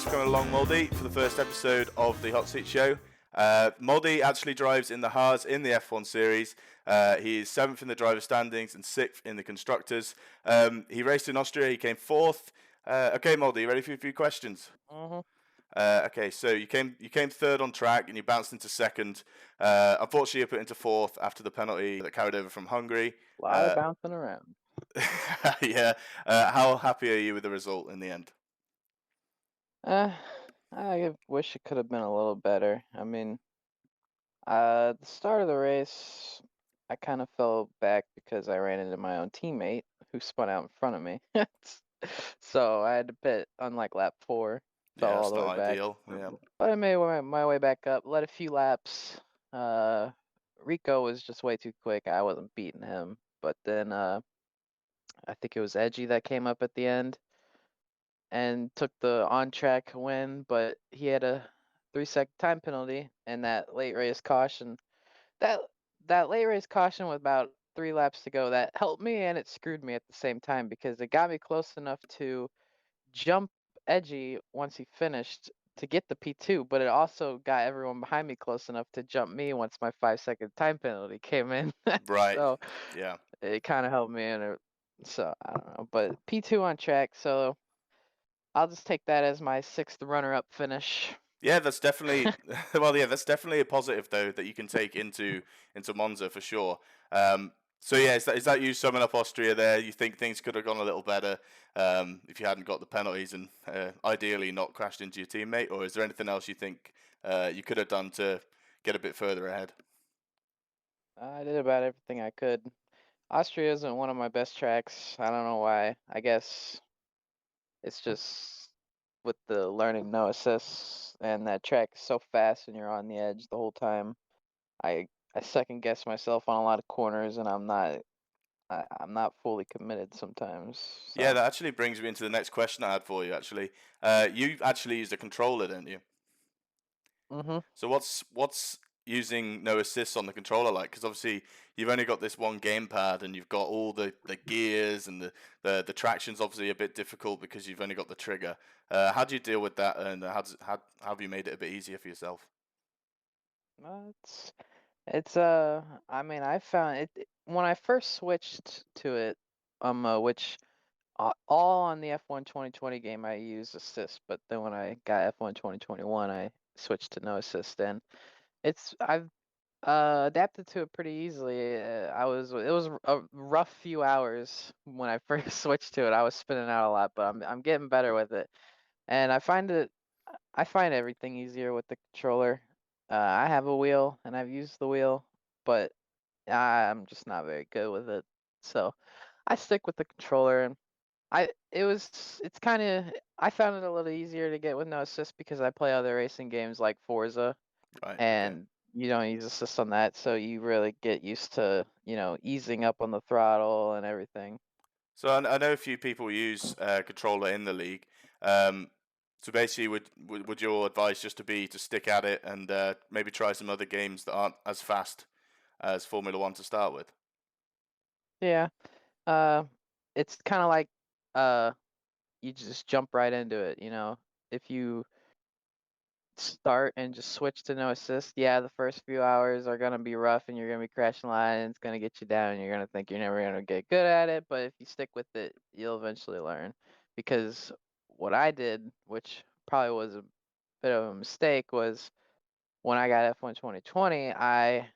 thanks for coming along, Moldy, for the first episode of the Hot Seat Show. Moldy actually drives in the Haas in the F1 series. He is 7th in the driver standings and 6th in the constructors. He raced in Austria. He came 4th. Okay, Moldy, you ready for a few questions? Okay, so you came 3rd on track and you bounced into 2nd. Unfortunately, you put into 4th after the penalty that carried over from Hungary. A lot of bouncing around. Yeah. How happy are you with the result in the end? I wish it could have been a little better. I mean, the start of the race, I kind of fell back because I ran into my own teammate who spun out in front of me. So I had to pit on like lap 4, fell Yeah, all it's the way not back. ideal. Yeah. But I made my way back up, led a few laps. Rico was just way too quick. I wasn't beating him. But then I think it was Edgy that came up at the end and took the on-track win, but he had a 3-second time penalty and that late race caution. That late race caution with about 3 laps to go, that helped me and it screwed me at the same time because it got me close enough to jump Edgy once he finished to get the P2, but it also got everyone behind me close enough to jump me once my 5-second time penalty came in. Right. So Yeah. it kind of helped me in. So I don't know, but P2 on track, so I'll just take that as my 6th runner-up finish. Yeah, that's definitely well. Yeah, that's definitely a positive though that you can take into Monza for sure. So yeah, is that you summing up Austria there? You think things could have gone a little better if you hadn't got the penalties and ideally not crashed into your teammate, or is there anything else you think you could have done to get a bit further ahead? I did about everything I could. Austria isn't one of my best tracks. I don't know why. I guess it's just with the learning no assist and that track is so fast and you're on the edge the whole time. I second guess myself on a lot of corners and I'm not fully committed sometimes. Yeah, So that actually brings me into the next question I had for you. Actually, you actually used a controller, didn't you? mhm. So what's using no assists on the controller like? Because obviously you've only got this one gamepad and you've got all the gears and the traction's obviously a bit difficult because you've only got the trigger. How do you deal with that, and how have you made it a bit easier for yourself? It's I mean I found when I first switched to it, which all on the F1 2020 game I used assist, but then when I got F1 2021 I switched to no assist and I've adapted to it pretty easily. It was a rough few hours when I first switched to it. I was spinning out a lot, but I'm getting better with it. And I find everything easier with the controller. I have a wheel and I've used the wheel, but I'm just not very good with it. So I stick with the controller and it's kind of I found it a little easier to get with no assist because I play other racing games like Forza Right. Okay. and you don't use assist on that, so you really get used to, easing up on the throttle and everything. So I know a few people use controller in the league. Um, so basically, would your advice just to be to stick at it and maybe try some other games that aren't as fast as Formula One to start with? Yeah. Uh, it's kind of like uh, you just jump right into it, If you start and just switch to no assist, yeah, the first few hours are gonna be rough and you're gonna be crashing a lot and it's gonna get you down and you're gonna think you're never gonna get good at it, but if you stick with it, you'll eventually learn. Because what I did, which probably was a bit of a mistake, was when I got F1 2020, I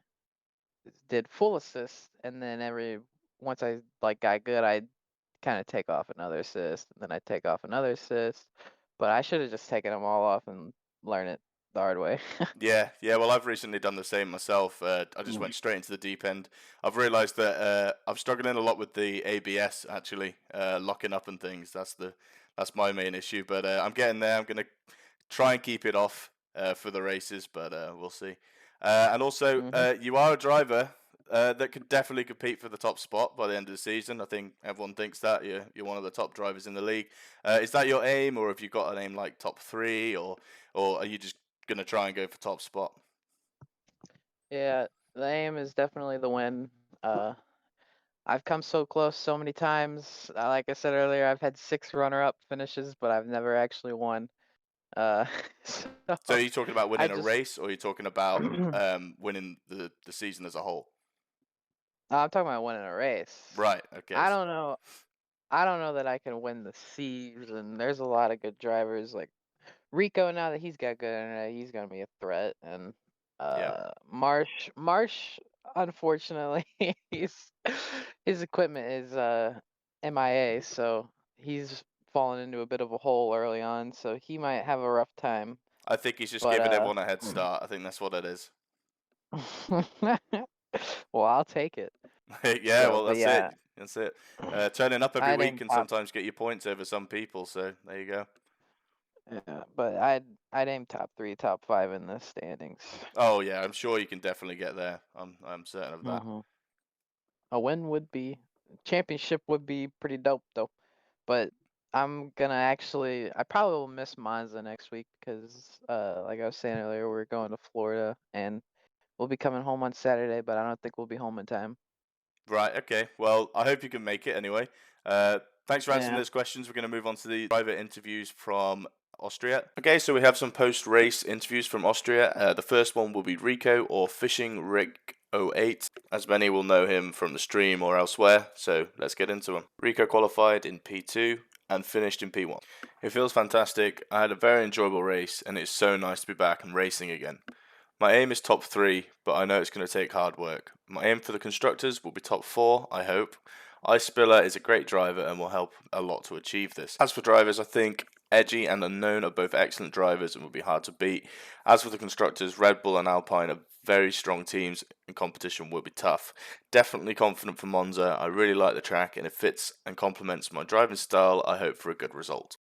did full assist and then once I like got good, I kind of take off another assist and then I take off another assist. But I should have just taken them all off and learn it the hard way. Yeah, yeah. Well, I've recently done the same myself. I just went straight into the deep end. I've realised that I'm struggling a lot with the ABS actually, locking up and things. That's my main issue. But I'm getting there. I'm gonna try and keep it off for the races, but we'll see. And also, hmm you are a driver that could definitely compete for the top spot by the end of the season. I think everyone thinks that you're one of the top drivers in the league. Is that your aim, or have you got an aim like top 3, or are you just gonna try and go for top spot? Yeah, the aim is definitely the win. Uh, I've come so close so many times. Like I said earlier, I've had 6 runner-up finishes, but I've never actually won. Uh, So so are you talking about I winning a just race, or are you talking about winning the season as a whole? I'm talking about winning a race. Right. Okay. I don't know. I don't know that I can win the season. There's a lot of good drivers like Rico. Now that he's got good internet, he's gonna be a threat. And Yeah. Marsh, unfortunately, he's his equipment is MIA, so he's fallen into a bit of a hole early on. So he might have a rough time. I think he's just But giving everyone a head start. I think that's what it is. well, I'll take it. Yeah. So, Well, but that's it. yeah, That's it. Turning up every I'd week aim can top. sometimes get you points over some people. So there you go. Yeah, but I'd aim top three, top five in the standings. Oh yeah, I'm sure you can definitely get there. I'm certain of that. hmm A win would be championship would be pretty dope though. But I'm gonna I probably will miss Monza next week because like I was saying earlier, we're going to Florida and we'll be coming home on Saturday, but I don't think we'll be home in time. Right. Okay. Well, I hope you can make it anyway. Thanks for answering Yeah. those questions. We're going to move on to the private interviews from Austria. Okay, so we have some post-race interviews from Austria. The first one will be Rico, or Fishing Rig 08, as many will know him from the stream or elsewhere. So let's get into him. Rico qualified in P2 and finished in P1. It feels fantastic. I had a very enjoyable race, and it's so nice to be back and racing again. My aim is top 3, but I know it's going to take hard work. My aim for the constructors will be top 4, I hope. Ice Spiller is a great driver and will help a lot to achieve this. As for drivers, I think Edgy and Unknown are both excellent drivers and will be hard to beat. As for the constructors, Red Bull and Alpine are very strong teams and competition will be tough. Definitely confident for Monza. I really like the track and it fits and complements my driving style. I hope for a good result.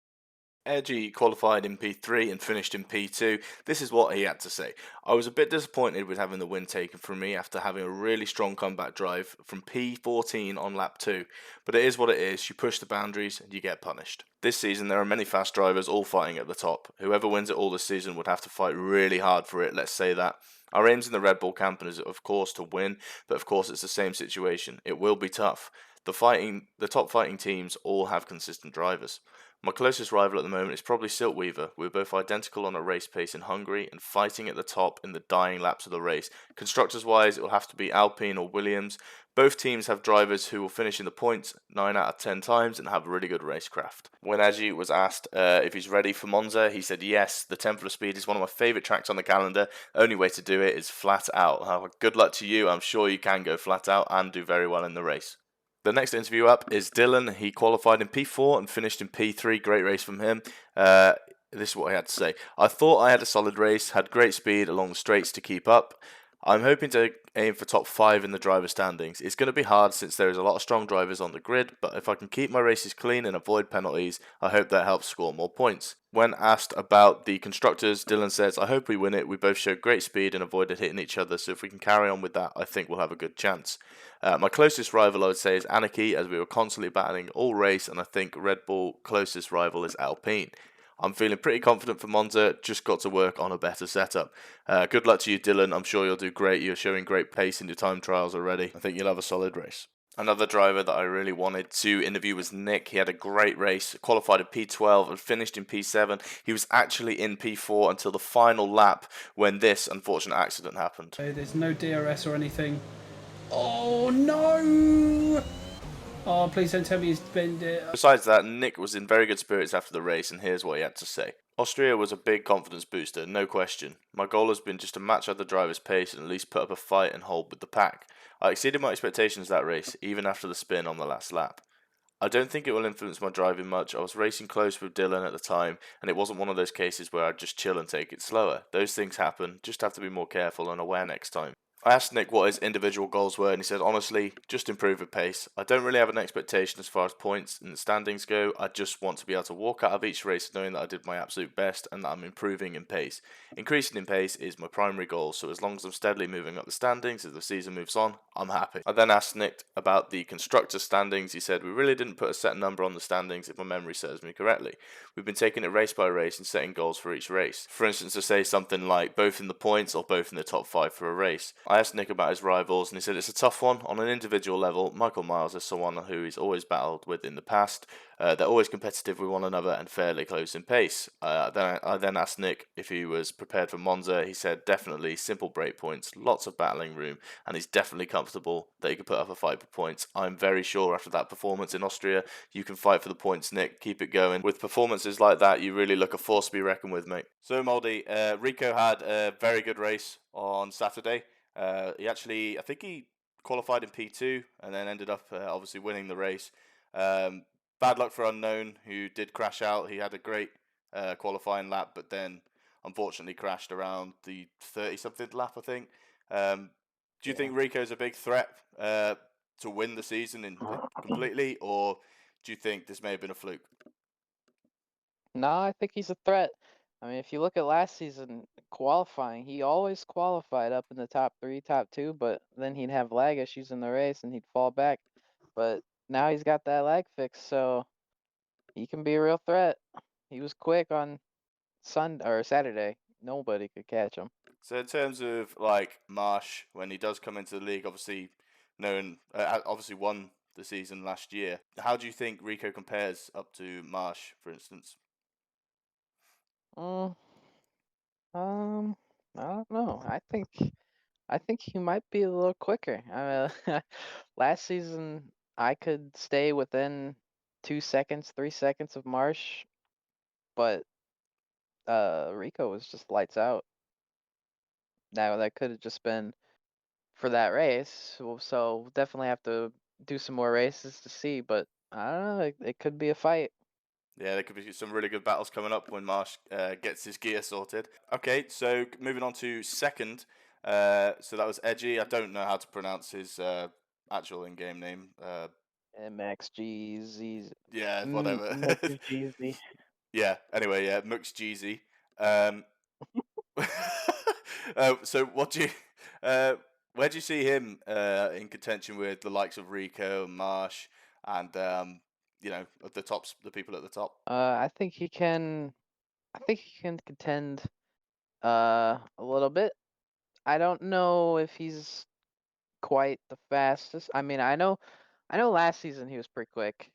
Edgy qualified in P3 and finished in P2. This is what he had to say. I was a bit disappointed with having the win taken from me after having a really strong comeback drive from P14 on lap 2. But it is what it is. You push the boundaries and you get punished. This season there are many fast drivers all fighting at the top. Whoever wins it all this season would have to fight really hard for it, let's say that. Our aims in the Red Bull camp is of course to win, but of course it's the same situation. It will be tough. The top fighting teams all have consistent drivers. My closest rival at the moment is probably Siltweaver. We're both identical on a race pace in Hungary and fighting at the top in the dying laps of the race. Constructors wise, it will have to be Alpine or Williams. Both teams have drivers who will finish in the points 9 out of 10 times and have really good racecraft. When Agi was asked if he's ready for Monza, he said yes, the Temple of Speed is one of my favourite tracks on the calendar. Only way to do it is flat out. Good luck to you, I'm sure you can go flat out and do very well in the race. The next interview up is Dylan. He qualified in P4 and finished in P3. Great race from him. This is what I had to say. I thought I had a solid race, had great speed along the straights to keep up. I'm hoping to aim for top 5 in the driver standings. It's going to be hard since there is a lot of strong drivers on the grid, but if I can keep my races clean and avoid penalties, I hope that helps score more points. When asked about the constructors, Dylan says, I hope we win it. We both showed great speed and avoided hitting each other, so if we can carry on with that, I think we'll have a good chance. My closest rival, I would say, is Anarchy, as we were constantly battling all race, and I think Red Bull closest rival is Alpine. I'm feeling pretty confident for Monza, just got to work on a better setup. Good luck to you, Dylan. I'm sure you'll do great. You're showing great pace in your time trials already. I think you'll have a solid race. Another driver that I really wanted to interview was Nick. He had a great race, qualified in P12 and finished in P7. He was actually in P4 until the final lap when this unfortunate accident happened. There's no DRS or anything. Oh no! Oh, please don't tell me he's been there. Besides that, Nick was in very good spirits after the race, and here's what he had to say. Austria was a big confidence booster, no question. My goal has been just to match other drivers' pace and at least put up a fight and hold with the pack. I exceeded my expectations that race, even after the spin on the last lap. I don't think it will influence my driving much. I was racing close with Dylan at the time, and it wasn't one of those cases where I'd just chill and take it slower. Those things happen, just have to be more careful and aware next time. I asked Nick what his individual goals were, and he said, honestly, just improve with pace. I don't really have an expectation as far as points and standings go. I just want to be able to walk out of each race knowing that I did my absolute best and that I'm improving in pace. Increasing in pace is my primary goal, so as long as I'm steadily moving up the standings as the season moves on, I'm happy. I then asked Nick about the constructor standings. He said, we really didn't put a set number on the standings if my memory serves me correctly. We've been taking it race by race and setting goals for each race. For instance, to say something like both in the points or both in the top 5 for a race. I asked Nick about his rivals, and he said it's a tough one on an individual level. Michael Miles is someone who he's always battled with in the past. They're always competitive with one another and fairly close in pace. I then asked Nick if he was prepared for Monza. He said definitely simple break points, lots of battling room, and he's definitely comfortable that he could put up a fight for points. I'm very sure after that performance in Austria, you can fight for the points, Nick. Keep it going. With performances like that, you really look a force to be reckoned with, mate. So, Moldy, Rico had a very good race on Saturday. I think he qualified in P2 and then ended up obviously winning the race. Bad luck for Unknown, who did crash out. He had a great qualifying lap, but then unfortunately crashed around the 30-something lap, I think. Do you think Rico's a big threat to win the season completely, or do you think this may have been a fluke? No, I think he's a threat. I mean, if you look at last season qualifying, he always qualified up in the top 3, top 2, but then he'd have lag issues in the race and he'd fall back. But now he's got that lag fix, so he can be a real threat. He was quick on Sunday or Saturday. Nobody could catch him. So in terms of like Marsh, when he does come into the league, obviously obviously won the season last year. How do you think Rico compares up to Marsh, for instance? Mm, I don't know. I think he might be a little quicker. Last season I could stay within 2 seconds, 3 seconds of Marsh, but Rico was just lights out. Now that could have just been for that race. So definitely have to do some more races to see, but I don't know, it could be a fight. Yeah, there could be some really good battles coming up when Marsh gets his gear sorted. Okay, so moving on to second. So that was Edgy. I don't know how to pronounce his actual in-game name. MXGZ. Yeah, whatever. MXGZ. Yeah. Anyway, yeah, Mux Jeezy. So what do you, where do you see him in contention with the likes of Rico, Marsh, and the people at the top? I think he can. I think he can contend a little bit. I don't know if he's quite the fastest. I mean, I know last season he was pretty quick,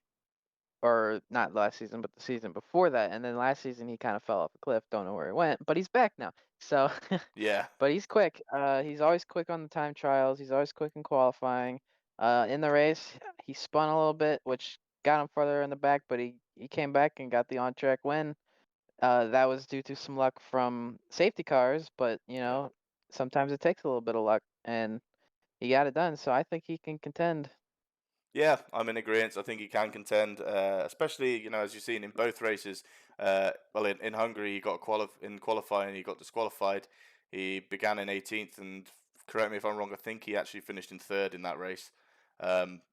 or not last season, but the season before that. And then last season he kind of fell off a cliff. Don't know where he went, but he's back now. So, Yeah. but he's quick. He's always quick on the time trials. He's always quick in qualifying. In the race, he spun a little bit, which got him further in the back, but he came back and got the on track win. That was due to some luck from safety cars, but Yeah. sometimes it takes a little bit of luck, and he got it done. So I think he can contend. Yeah, I'm in agreement. I think he can contend, especially as you've seen in both races. Well, in Hungary, he got in qualifying, he got disqualified. He began in 18th, and correct me if I'm wrong, I think he actually finished in third in that race.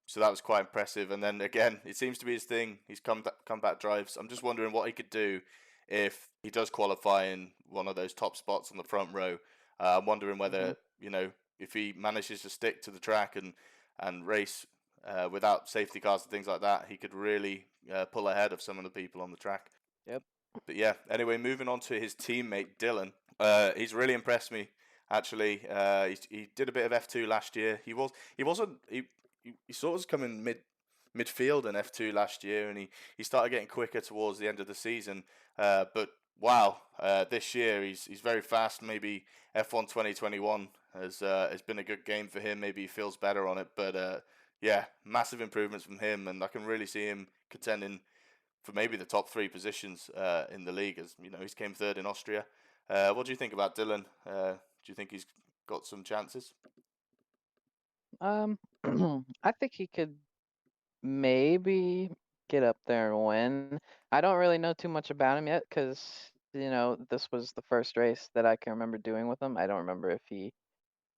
So that was quite impressive. And then again, it seems to be his thing. He's comeback drives. I'm just wondering what he could do if he does qualify in one of those top spots on the front row. I'm wondering whether if he manages to stick to the track and race without safety cars and things like that, he could really pull ahead of some of the people on the track. Yep. But yeah, anyway, moving on to his teammate Dylan. He's really impressed me. Actually, he did a bit of F2 last year. He sort of was coming midfield in F2 last year, and he started getting quicker towards the end of the season. But wow, this year he's very fast. Maybe F1 2021 has been a good game for him. Maybe he feels better on it, but yeah, massive improvements from him, and I can really see him contending for maybe the top 3 positions in the league. As he's came third in Austria. What do you think about Dylan? Do you think he's got some chances? I think he could maybe get up there and win. I don't really know too much about him yet because this was the first race that I can remember doing with him. I don't remember if he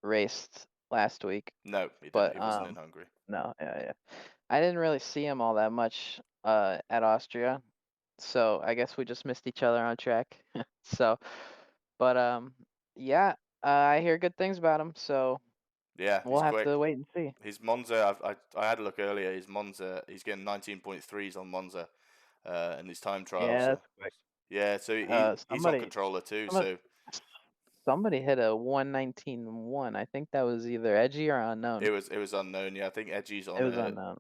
raced last week, No, he didn't. but He wasn't in Hungary. no, yeah. I didn't really see him all that much at Austria, so I guess we just missed each other on track. So, but yeah, I hear good things about him, so Yeah, we'll he's have quick. to wait and see. His Monza, I had a look earlier. His Monza, he's getting 19.3s on Monza, in his time trial. Yeah, So that's quick. yeah, so he's on Somebody, controller too. somebody, So somebody hit a 119.1. I think that was either Edgy or Unknown. It was unknown. Yeah, I think Edgy's on It was Unknown.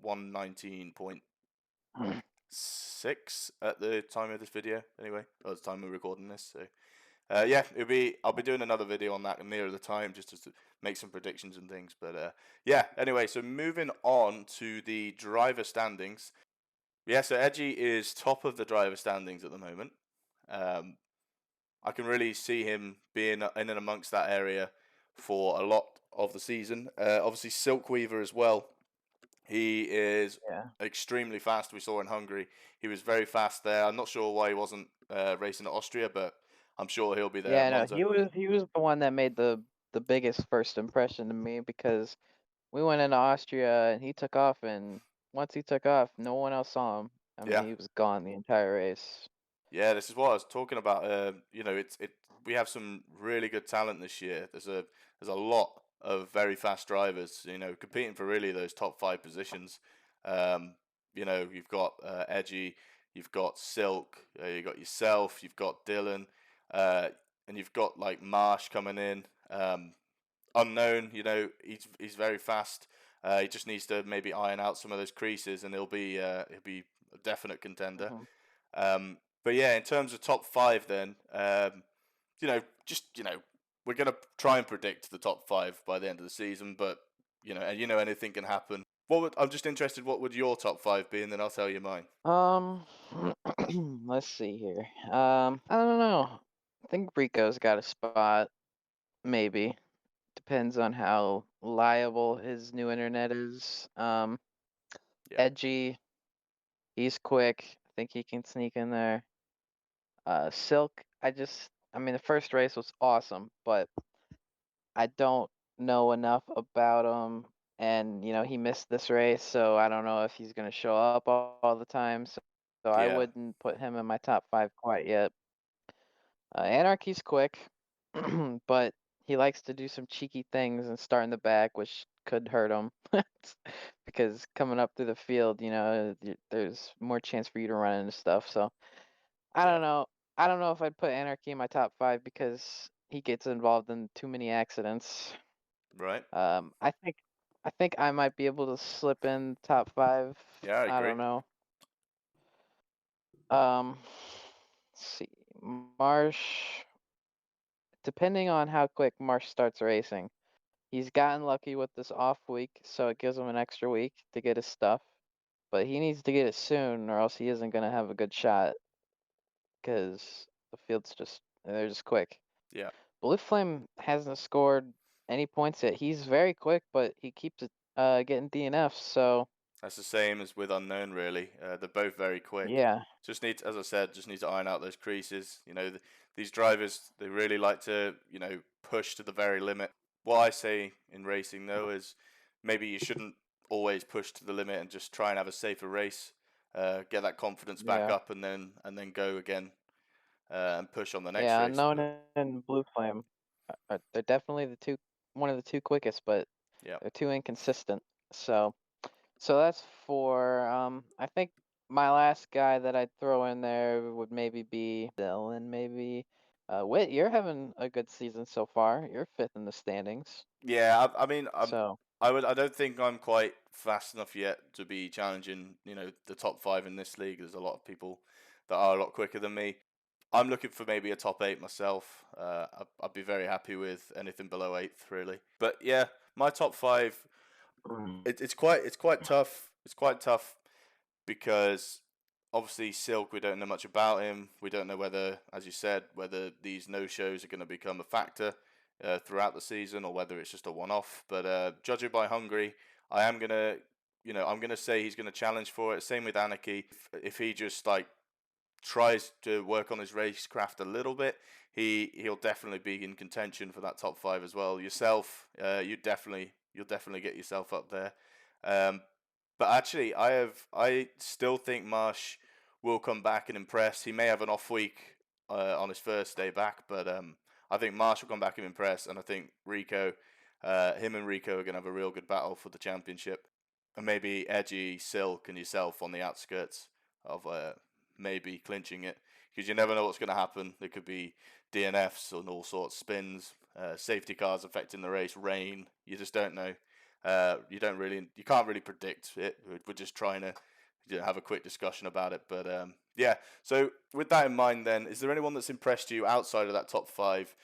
119.6 at the time of this video. Anyway, at the time of recording this. So, yeah, I'll be doing another video on that nearer the time, just to make some predictions and things. But yeah. Anyway, so moving on to the driver standings. Yeah, so Edgy is top of the driver standings at the moment. I can really see him being in and amongst that area for a lot of the season. Obviously, Silkweaver as well. He is extremely fast. We saw in Hungary. He was very fast there. I'm not sure why he wasn't racing at Austria, but I'm sure he'll be there Yeah, at no, Monza. he was the one that made the biggest first impression to me, because we went into Austria and he took off, and once he took off, no one else saw him. I mean, Yeah. he was gone the entire race. Yeah, this is what I was talking about. We have some really good talent this year. There's a lot of very fast drivers, competing for really those top 5 positions. You've got Edgy, you've got Silk, you've got yourself, you've got Dylan, and you've got like Marsh coming in. Unknown, he's very fast. He just needs to maybe iron out some of those creases, and he'll be a definite contender. But yeah, in terms of top 5, then we're gonna try and predict the top 5 by the end of the season. But anything can happen. I'm just interested. What would your top 5 be, and then I'll tell you mine. Let's see here. I don't know. I think Rico's got a spot, maybe. Depends on how reliable his new internet is. Edgy, he's quick. I think he can sneak in there. Silk, I mean, the first race was awesome, but I don't know enough about him, and he missed this race, so I don't know if he's gonna show up all the time. So I wouldn't put him in my top 5 quite yet. Anarchy's quick, but he likes to do some cheeky things and start in the back, which could hurt him. Because coming up through the field, there's more chance for you to run into stuff. So I don't know. I don't know if I'd put Anarchy in my top 5, because he gets involved in too many accidents. Right. I think I might be able to slip in top 5. Yeah, I agree. I don't know. Let's see. Marsh, depending on how quick Marsh starts racing. He's gotten lucky with this off week, so it gives him an extra week to get his stuff. But he needs to get it soon, or else he isn't going to have a good shot, because the field's they're just quick. Yeah. Blue Flame hasn't scored any points yet. He's very quick, but he keeps getting DNFs, so... That's the same as with Unknown, really. They're both very quick. Yeah. As I said, just need to iron out those creases. These drivers, they really like to, push to the very limit. What I say in racing, though, is maybe you shouldn't always push to the limit and just try and have a safer race. Get that confidence back up, and then go again and push on the next race. Yeah, Unknown and Blue Flame, they're definitely one of the 2 quickest, but they're too inconsistent. So that's 4. I think my last guy that I'd throw in there would maybe be Dylan, maybe. Whit, you're having a good season so far. You're 5th in the standings. Yeah, I mean, I don't think I'm quite fast enough yet to be challenging, the top 5 in this league. There's a lot of people that are a lot quicker than me. I'm looking for maybe a top 8 myself. I'd be very happy with anything below 8th, really. But yeah, my top 5. It's quite tough. It's quite tough because obviously Silk, we don't know much about him. We don't know whether, as you said, whether these no-shows are going to become a factor throughout the season, or whether it's just a one-off. But judging by Hungary, I'm gonna say he's gonna challenge for it. Same with Anarchy. If he just tries to work on his racecraft a little bit, he'll definitely be in contention for that top 5 as well. Yourself, you'll definitely get yourself up there. But actually, I still think Marsh will come back and impress. He may have an off week on his first day back, but I think Marsh will come back and impress, and I think him and Rico are going to have a real good battle for the championship. And maybe Edgy, Silk, and yourself on the outskirts of maybe clinching it. because you never know what's going to happen. There could be DNFs and all sorts, spins, safety cars affecting the race, rain. You just don't know. You can't really predict it. We're just trying to have a quick discussion about it. But yeah, so with that in mind, then, is there anyone that's impressed you outside of that top five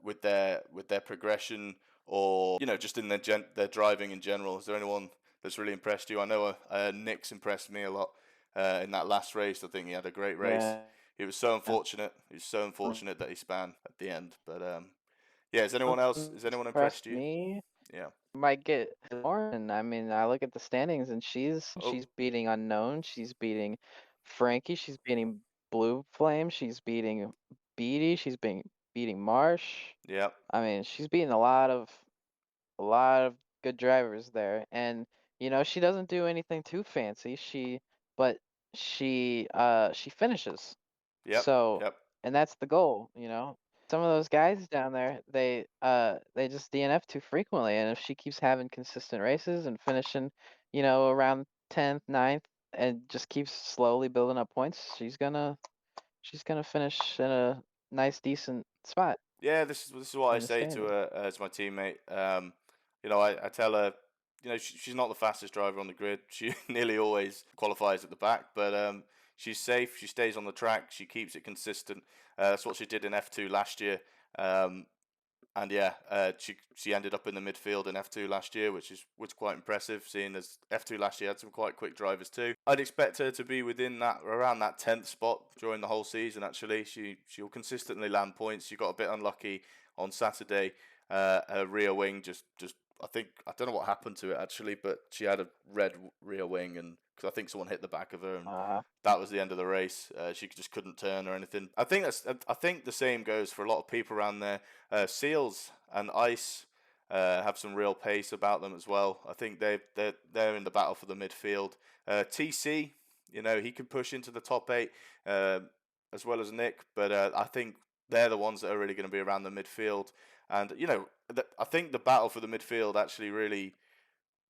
with their progression, or just in their driving in general? Is there anyone that's really impressed you? I know Nick's impressed me a lot in that last race. I think he had a great race. Yeah. It was so unfortunate. It was so unfortunate that he span at the end. But yeah, is anyone else? Has anyone impressed you? Me? Yeah. Might get Lauren. I mean, I look at the standings and she's Oh. beating Unknown. She's beating Frankie. She's beating Blue Flame. She's beating Beatty. She's beating Marsh. Yeah. I mean, she's beating a lot of good drivers there. And she doesn't do anything too fancy. But she finishes. Yep. So, Yep. and that's the goal, Some of those guys down there, they just DNF too frequently, and if she keeps having consistent races and finishing, around 10th, 9th, and just keeps slowly building up points, she's gonna finish in a nice, decent spot. Yeah, this is what I in the say to standings. her as my teammate. I tell her, she's not the fastest driver on the grid. She nearly always qualifies at the back, but she's safe. She stays on the track. She keeps it consistent. That's what she did in F2 last year. And yeah, she ended up in the midfield in F2 last year, which was quite impressive, seeing as F2 last year had some quite quick drivers too. I'd expect her to be around that 10th spot during the whole season. Actually, she'll consistently land points. She got a bit unlucky on Saturday. Her rear wing just I don't know what happened to it actually, but she had a red rear wing, and because I think someone hit the back of her, and that was the end of the race. She just couldn't turn or anything. I think the same goes for a lot of people around there. Seals and Ice have some real pace about them as well. I think they're in the battle for the midfield. TC, he can push into the top 8 as well as Nick, but I think they're the ones that are really going to be around the midfield. And I think the battle for the midfield actually really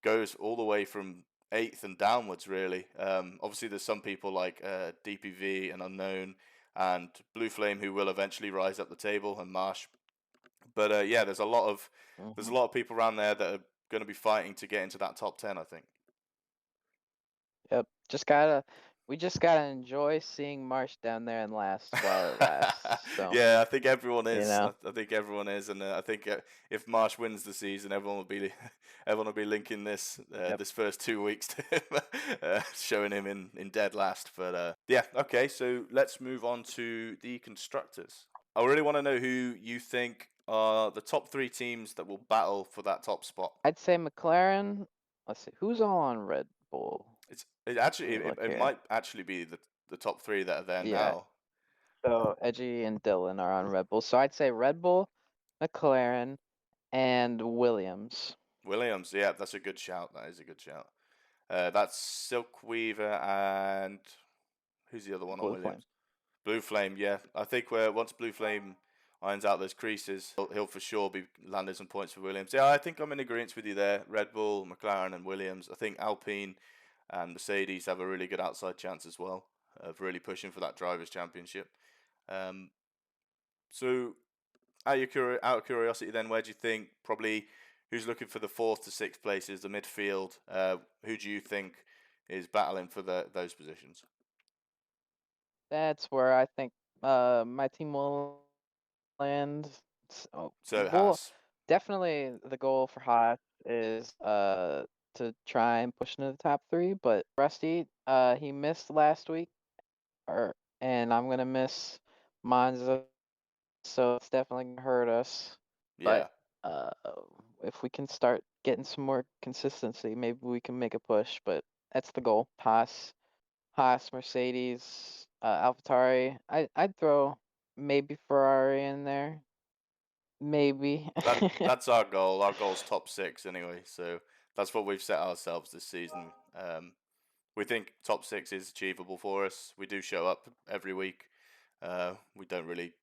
goes all the way from 8th and downwards, really. Obviously, there's some people like DPV and Unknown and Blue Flame who will eventually rise up the table, and Marsh. But yeah, there's a lot of people around there that are going to be fighting to get into that top 10, I think. Yep. We just gotta enjoy seeing Marsh down there and last while it lasts. So yeah, I think everyone is. I think everyone is, and I think if Marsh wins the season, everyone will be linking this this first 2 weeks to him, showing him in dead last. But yeah, okay. So let's move on to the constructors. I really want to know who you think are the top 3 teams that will battle for that top spot. I'd say McLaren. Let's see, who's all on Red Bull? It might actually be the top 3 that are there now. So Edgy and Dylan are on Red Bull. So I'd say Red Bull, McLaren, and Williams. Williams, yeah, that's a good shout. That is a good shout. That's Silk Weaver and who's the other one on Williams? Blue Flame, yeah. I think once Blue Flame irons out those creases, he'll for sure be landing some points for Williams. Yeah, I think I'm in agreement with you there. Red Bull, McLaren, and Williams. I think Alpine and Mercedes have a really good outside chance as well of really pushing for that drivers' championship. So, out of curiosity, then, where do you think probably who's looking for the 4th to 6th places, the midfield? Who do you think is battling for those positions? That's where I think my team will land. So Haas. Definitely the goal for Haas is to try and push into the top 3, but Rusty, he missed last week, and I'm gonna miss Monza, so it's definitely gonna hurt us. Yeah. But if we can start getting some more consistency, maybe we can make a push. But that's the goal. Haas, Mercedes, AlphaTauri. I'd throw maybe Ferrari in there. Maybe. That's our goal. Our goal's top 6 anyway. So that's what we've set ourselves this season. We think top 6 is achievable for us. We do show up every week. We don't really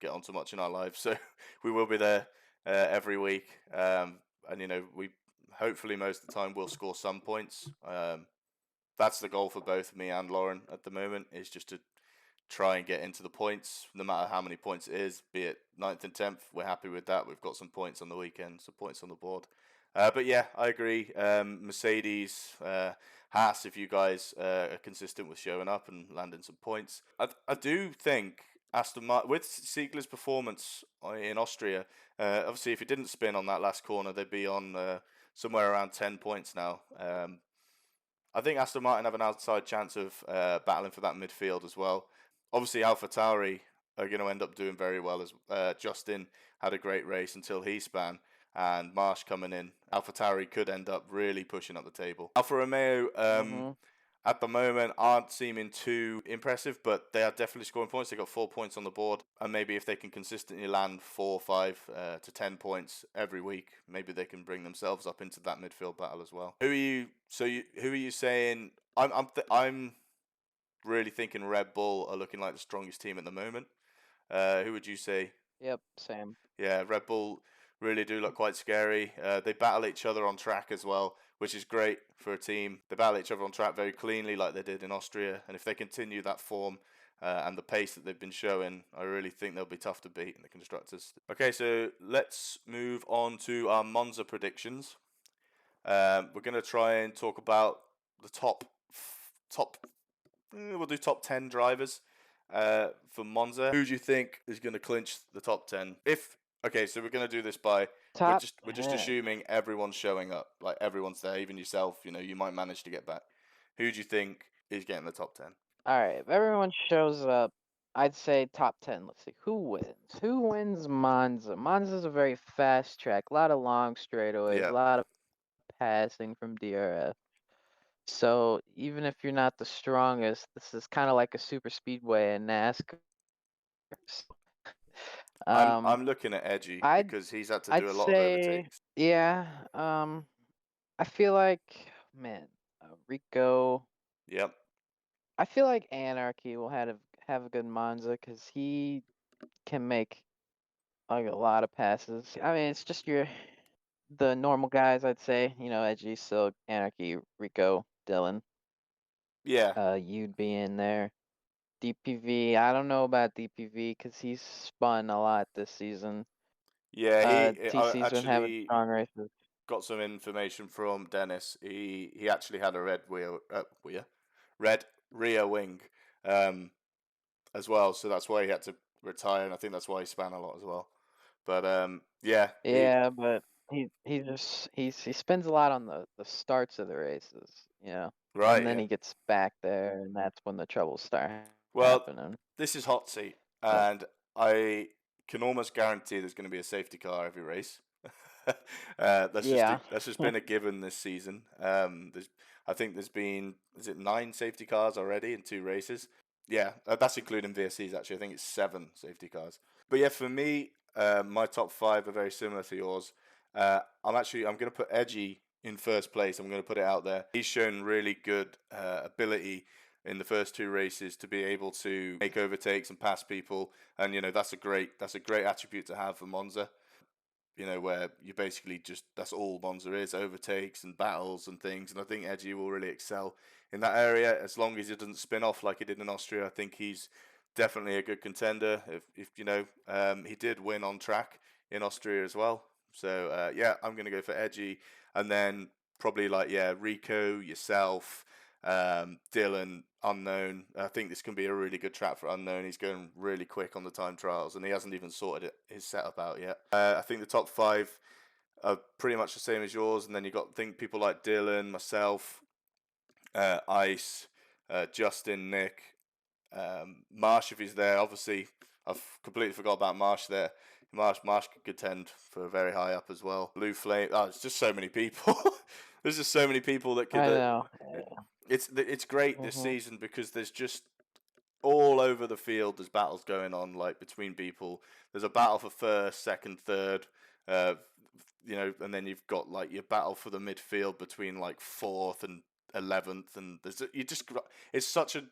get on too much in our lives, so we will be there every week. And we hopefully most of the time will score some points. That's the goal for both me and Lauren at the moment, is just to try and get into the points, no matter how many points it is, be it 9th and 10th. We're happy with that. We've got some points on the weekend, some points on the board. But yeah, I agree. Mercedes, Haas, if you guys are consistent with showing up and landing some points. I do think Aston Martin, with Ziegler's performance in Austria, obviously if he didn't spin on that last corner, they'd be on somewhere around 10 points now. I think Aston Martin have an outside chance of battling for that midfield as well. Obviously, AlphaTauri are going to end up doing very well. As Justin had a great race until he span, and Marsh coming in. AlphaTauri could end up really pushing up the table. Alfa Romeo, at the moment, aren't seeming too impressive, but they are definitely scoring points. They got 4 points on the board, and maybe if they can consistently land 4, 5 to 10 points every week, maybe they can bring themselves up into that midfield battle as well. Who are you? Who are you saying? I'm really thinking Red Bull are looking like the strongest team at the moment. Who would you say? Yep, same. Yeah, Red Bull really do look quite scary. They battle each other on track as well, which is great for a team. They battle each other on track very cleanly like they did in Austria. And if they continue that form and the pace that they've been showing, I really think they'll be tough to beat in the Constructors. Okay, so let's move on to our Monza predictions. We're going to try and talk about the top. We'll do top 10 drivers for Monza. Who do you think is going to clinch the top 10? Okay, so we're going to do this by we're just assuming everyone's showing up, like everyone's there, even yourself. You might manage to get back. Who do you think is getting the top 10? All right, if everyone shows up, I'd say top 10. Let's see, who wins? Who wins Monza? Monza's a very fast track, a lot of long straightaways, Yeah. a lot of passing from DRS. So even if you're not the strongest, this is kind of like a super speedway in NASCAR. I'm looking at Edgy because he's had to do a lot of overtakes. Yeah. I feel like, man, Rico. Yep. I feel like Anarchy will have a good Monza because he can make like a lot of passes. I mean, it's just the normal guys, I'd say. Edgy, Silk, Anarchy, Rico, Dylan. Yeah. You'd be in there. DPV, I don't know about DPV because he's spun a lot this season. Yeah, TC's been having strong races. Got some information from Dennis. He actually had a red rear wing, as well. So that's why he had to retire, and I think that's why he span a lot as well. But yeah. Yeah, but he spends a lot on the starts of the races, Right. And then he gets back there, and that's when the troubles start Well, happening. this is hot seat, and I can almost guarantee there's going to be a safety car every race. That's just been a given this season. I think there's been 9 safety cars already in 2 races. Yeah, that's including VSCs actually. I think it's 7 safety cars. But yeah, for me, my top 5 are very similar to yours. I'm going to put Edgy in first place. I'm going to put it out there. He's shown really good ability in the first 2 races to be able to make overtakes and pass people, and that's a great attribute to have for Monza. Where you basically that's all Monza is, overtakes and battles and things. And I think Edgy will really excel in that area as long as he doesn't spin off like he did in Austria. I think he's definitely a good contender. If he did win on track in Austria as well. So yeah, I'm going to go for Edgy, and then probably Rico, yourself, Dylan, Unknown. I think this can be a really good track for Unknown. He's going really quick on the time trials, and he hasn't even sorted his setup out yet. I think the top 5 are pretty much the same as yours, and then you got people like Dylan, myself, Ice, Justin, Nick, Marsh if he's there. Obviously, I've completely forgot about Marsh there. Marsh could contend for very high up as well. Blue Flame. Oh, it's just so many people. There's just so many people that could. I know. It's great this season because there's just all over the field. There's battles going on between people. There's a battle for first, second, third. And then you've got your battle for the midfield between 4th and 11th, and it's such a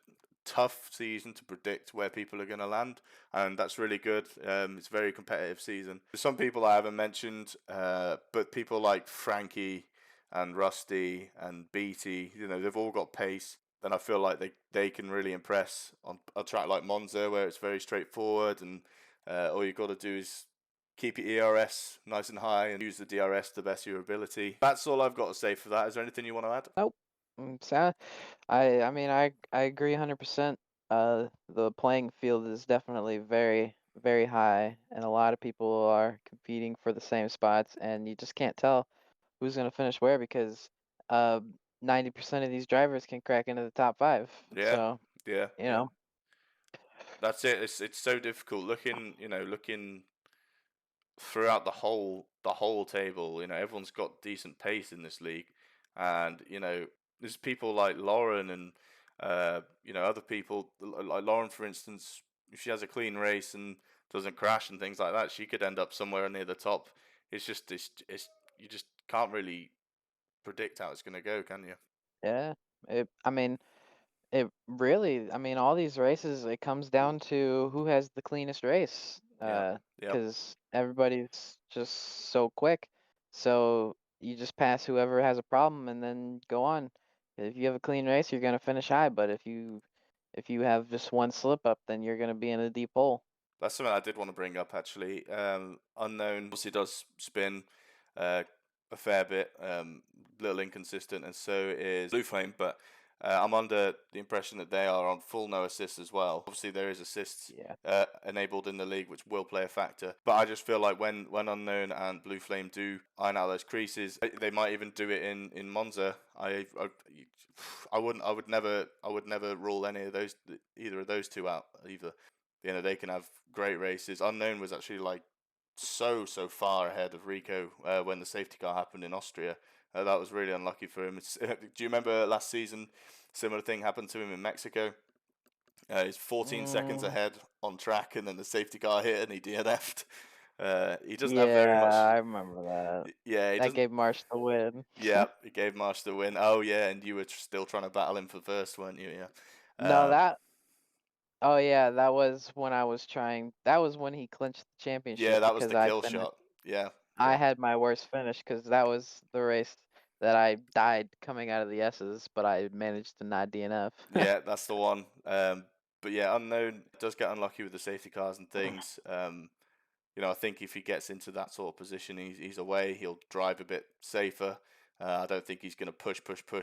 tough season to predict where people are going to land, and that's really good. It's a very competitive season. There's some people I haven't mentioned, but people like Frankie and Rusty and Beatty, they've all got pace. then I feel like they can really impress on a track like Monza, where it's very straightforward, and all you've got to do is keep your ERS nice and high and use the DRS to the best of your ability. That's all I've got to say for that. Is there anything you want to add? Nope. So, I mean, I agree 100%. The playing field is definitely very, very high, and a lot of people are competing for the same spots, and you just can't tell who's going to finish where because 90% of these drivers can crack into the top 5. Yeah, So, yeah, you know, that's it. It's so difficult looking throughout the whole table. Everyone's got decent pace in this league, and there's people like Lauren and other people like Lauren, for instance. If she has a clean race and doesn't crash and things like that, she could end up somewhere near the top. It's just it's you just can't really predict how it's going to go, can you? yeah. I mean, it really, I mean, all these races, it comes down to who has the cleanest race, Yeah, yep. because everybody's just so quick. So you just pass whoever has a problem and then go on. If you have a clean race, you're gonna finish high, but if you have just one slip up, then you're gonna be in a deep hole. That's something I did want to bring up actually. Unknown obviously does spin a fair bit, little inconsistent, and so is Blue Flame. But I'm under the impression that they are on full no assist as well. Obviously, there is assists Yeah. enabled in the league, which will play a factor. But I just feel like when Unknown and Blue Flame do iron out those creases, they might even do it in Monza. I would never rule either of those two out either. They can have great races. Unknown was actually like so far ahead of Rico when the safety car happened in Austria. That was really unlucky for him. Do you remember last season? Similar thing happened to him in Mexico. He's 14 seconds ahead on track, and then the safety car hit and he DNF'd. He doesn't have very Yeah, much. I remember that. Yeah, he That doesn't. gave Marsh the win. Yeah, he gave Marsh the win. Oh yeah, and you were still trying to battle him for first, weren't you? Yeah. No, oh yeah, that was when that was when he clinched the Yeah, championship that was because the kill shot. Yeah. I had my worst finish because that was the race that I died coming out of the S's, but I managed to not DNF. Yeah, that's the one. But yeah, Unknown does get unlucky with the safety cars and things. I think if he gets into that sort of position, he's away. He'll drive a bit safer. I don't think he's going to push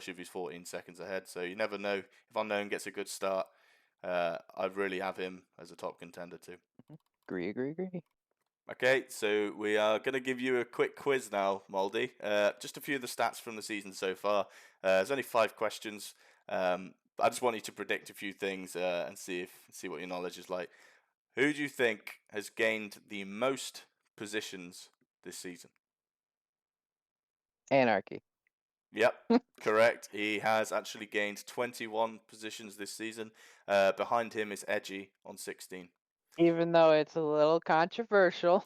if he's 14 seconds ahead. So you never know. If Unknown gets a good start, I'd really have him as a top contender too. Agree. Okay, so we are going to give you a quick quiz now, Moldy. Just a few of the stats from the season so far. There's only 5 questions. I just want you to predict a few things and see what your knowledge is like. Who do you think has gained the most positions this season? Anarchy. Yep, correct. He has actually gained 21 positions this season. Behind him is Edgy on 16. Even though it's a little controversial.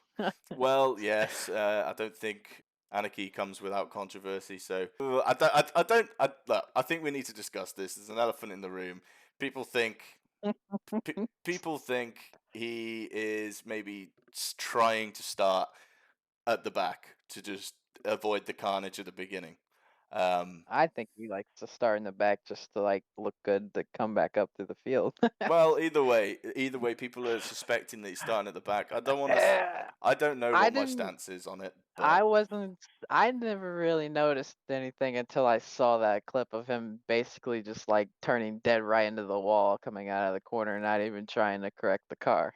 Well, yes, I don't think anarchy comes without controversy. So look, I think we need to discuss this. There's an elephant in the room. People think he is maybe trying to start at the back to just avoid the carnage at the beginning. I think he likes to start in the back just to look good to come back up to the field. Well, either way, people are suspecting that he's starting at the back. I don't want to. I don't know I what my didn't. stance is on it, I but wasn't. I never really noticed anything until I saw that clip of him basically just turning dead right into the wall, coming out of the corner, not even trying to correct the car.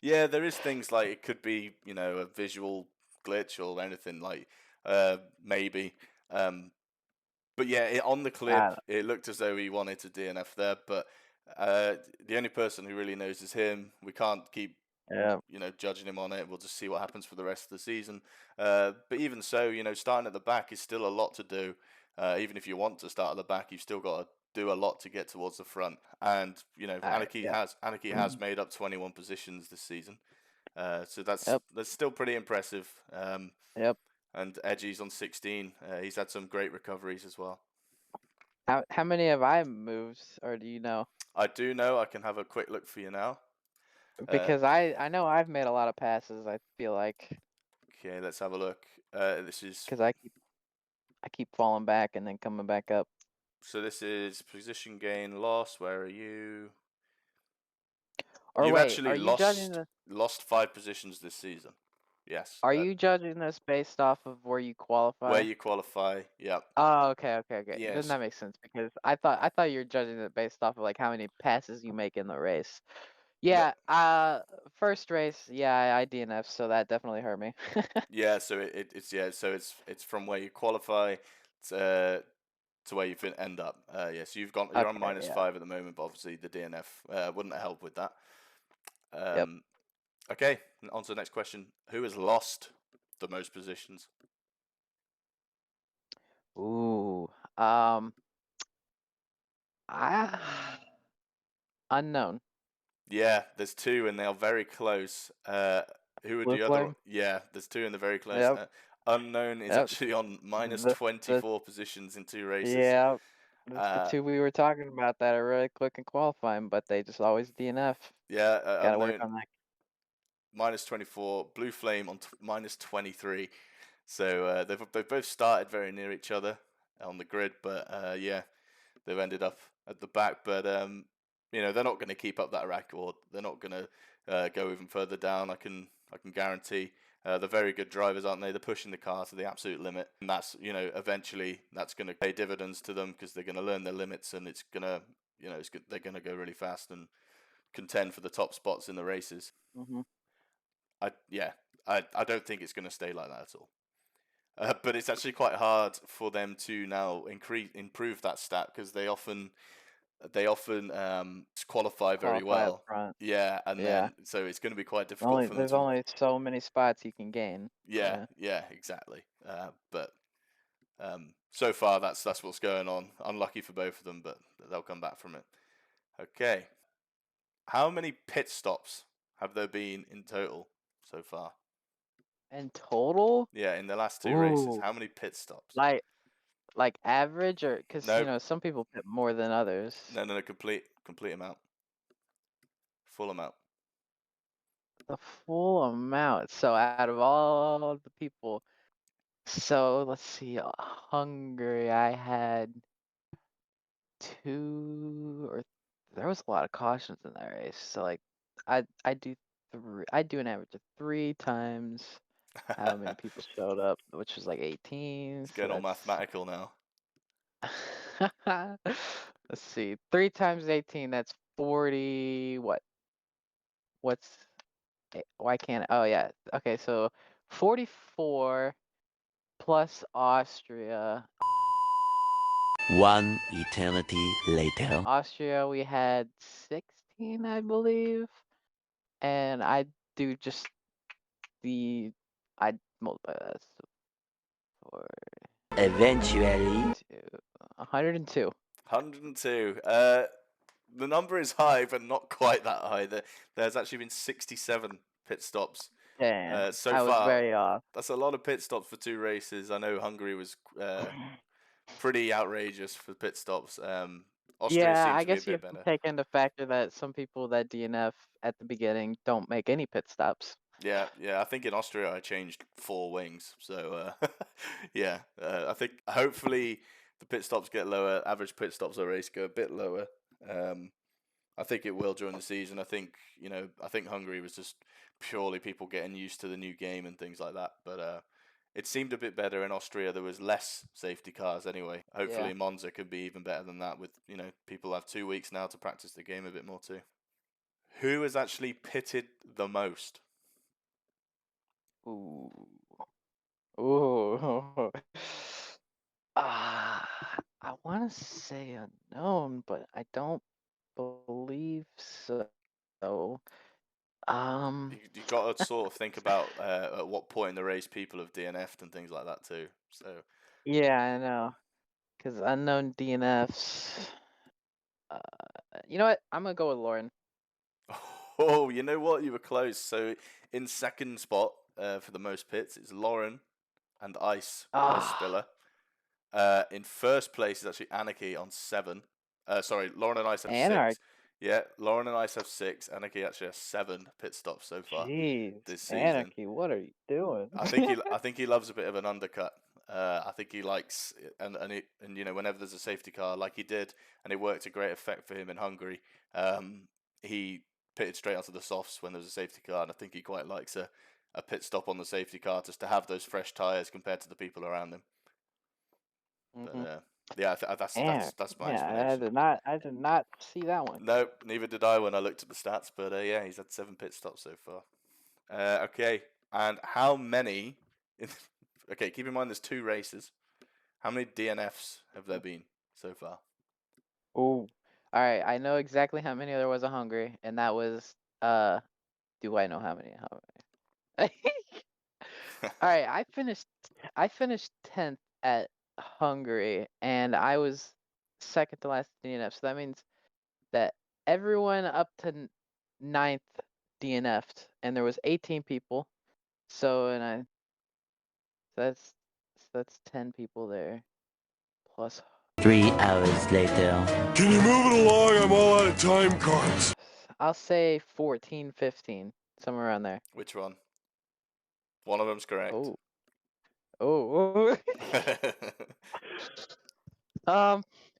yeah, there is things like it could be a visual glitch or anything like maybe. But yeah, on the clip, it looked as though he wanted to DNF there, but the only person who really knows is him. We can't keep Yeah. judging him on it. We'll just see what happens for the rest of the season. But even so, starting at the back is still a lot to do. Even if you want to start at the back, you've still got to do a lot to get towards the front. And Anarchy has made up 21 positions this season. So that's still pretty impressive. Yep. And Edgy's on 16. He's had some great recoveries as well. How many have I moved, or do you know? I do know. I can have a quick look for you now. Because I know I've made a lot of passes. I feel like. Okay, let's have a look. This is because I keep falling back and then coming back up. So this is position gain loss. Where are you? Or You've wait, actually are you judging lost 5 positions this season. Yes. Are you judging this based off of where you qualify? Where you qualify? Yep. Oh, okay. Then Yes. that makes sense because I thought you were judging it based off of like how many passes you make in the race. Yeah. First race, yeah, I DNF, so that definitely hurt me. Yeah. So it's from where you qualify to where you end up. So you're on Okay, minus yeah. 5 at the moment, but obviously the DNF wouldn't help with that. Yep. Okay, on to the next question. Who has lost the most positions? Ooh. Unknown. Yeah, there's 2 and they are very close. Who would Blue the other? Flame? Yeah, there's 2 and they're very close. Yep. Unknown is Yep. actually on minus The 24 positions in 2 races. yeah. That's the 2 we were talking about that are really quick in qualifying, but they just always DNF. Yeah, Gotta work Unknown on that. minus 24. Blue Flame on minus 23. So they've both started very near each other on the grid, but yeah, they've ended up at the back. But they're not going to keep up that record. They're not going to go even further down. I can guarantee. They're very good drivers, aren't they? They're pushing the car to the absolute limit, and that's eventually that's going to pay dividends to them because they're going to learn their limits, and it's going to they're going to go really fast and contend for the top spots in the races. Mm-hmm. I don't think it's going to stay like that at all. But it's actually quite hard for them to now improve that stat because they often qualify very Qualify up well. front. Yeah, and Yeah. then so it's going to be quite difficult for them There's to. only so many spots you can gain. Yeah, exactly. But so far that's what's going on. Unlucky for both of them, but they'll come back from it. Okay. How many pit stops have there been in total so far? In total? Yeah, in the last 2 races, Ooh. how many pit stops? Like average, or because No. some people pit more than others. No, complete amount. Full amount. The full amount. So out of all the people, so let's see, Hungary, I had 2 or there was a lot of cautions in that race. So like, I do an average of 3 times how many people showed up, which was like 18. It's getting all mathematical now. Let's see, 3 times 18, that's 40. Why can't oh yeah, okay, so 44 plus Austria. One eternity later. Austria, we had 16, I believe, and I do just I multiply that for Eventually. 102. 102. The number is high, but not quite that high. There's actually been 67 pit stops Damn, so I was far. very off. That's a lot of pit stops for 2 races. I know Hungary was pretty outrageous for pit stops. Austria seemed I to be a guess you bit have to better. take into factor that some people that DNF at the beginning don't make any pit stops. Yeah. I think in Austria I changed 4 wings. So yeah, I think hopefully the pit stops get lower. Average pit stops a race go a bit lower. I think it will during the season. I think Hungary was just purely people getting used to the new game and things like that. But it seemed a bit better in Austria. There was less safety cars anyway. Hopefully Monza could be even better than that with, people have 2 weeks now to practice the game a bit more too. Who has actually pitted the most? Ooh. I want to say unknown, but I don't believe so. You got to sort of think about at what point in the race people have DNF'd and things like that too. So Yeah, I know. Because unknown DNFs. You know what? I'm gonna go with Lauren. Oh, you know what? You were close. So in second spot for the most pits, it's Lauren and Ice Spiller. In first place is actually Anarchy on 7. Sorry, Lauren and Ice have 6. Yeah, Lauren and Ice have 6. Anarchy actually has 7 pit stops so far Jeez, this season. Anarchy, what are you doing? I think he loves a bit of an undercut. I think he likes and whenever there's a safety car like he did, and it worked to great effect for him in Hungary. He pitted straight onto the softs when there was a safety car, and I think he quite likes a pit stop on the safety car just to have those fresh tires compared to the people around him. But yeah, that's my explanation. I did not see that one. Nope, neither did I when I looked at the stats. But yeah, he's had 7 pit stops so far. Okay, and how many? Okay, keep in mind there's 2 races. How many DNFs have there been so far? Oh, all right. I know exactly how many there was in Hungary, and that was do I know how many? All right, I finished 10th at Hungary, and I was second to last DNF. So that means that everyone up to 9th DNF'd, and there was 18 people. So that's 10 people there, plus 3 hours later. Can you move it along? I'm all out of time cards. I'll say 14, 15, somewhere around there. Which one? One of them's correct. Oh.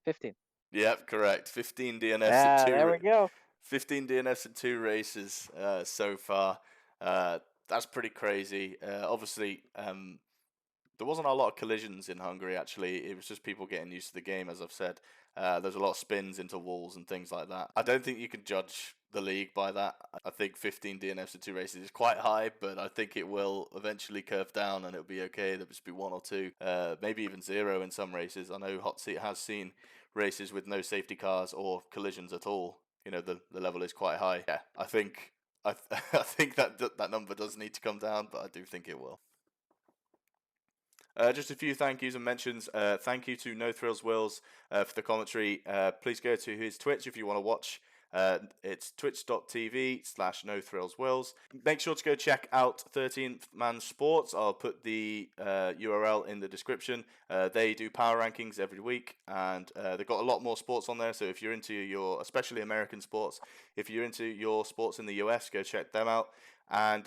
15. Yep, correct. 15 DNFs Ah, in 2 there we go. 15 DNFs in 2 races so far. That's pretty crazy. Obviously, there wasn't a lot of collisions in Hungary, actually. It was just people getting used to the game, as I've said. There's a lot of spins into walls and things like that. I don't think you can judge the league by that. I think 15 DNFs in 2 races is quite high, but I think it will eventually curve down and it'll be okay. There'll just be 1 or 2, maybe even 0 in some races. I know Hot Seat has seen races with no safety cars or collisions at all. You know, the level is quite high. Yeah, I think I think that number does need to come down, but I do think it will. Just a few thank yous and mentions. Thank you to No Thrills Wills for the commentary. Please go to his Twitch if you want to watch. It's twitch.tv/No Thrills Wills. Make sure to go check out 13th Man Sports. I'll put the URL in the description. They do power rankings every week, and they've got a lot more sports on there. So if you're into especially American sports, if you're into your sports in the US, go check them out. And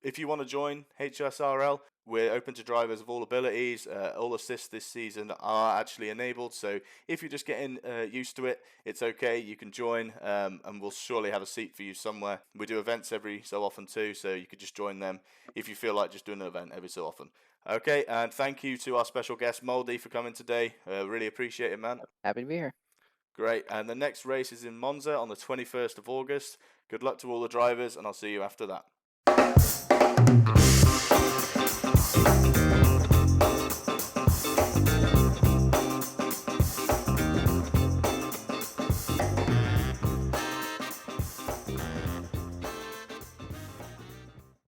if you want to join HSRL, we're open to drivers of all abilities. All assists this season are actually enabled, so if you're just getting used to it, it's okay. You can join, and we'll surely have a seat for you somewhere. We do events every so often too, so you could just join them if you feel like just doing an event every so often. Okay, and thank you to our special guest, Moldy, for coming today. Really appreciate it, man. Happy to be here. Great, and the next race is in Monza on the 21st of August. Good luck to all the drivers, and I'll see you after that.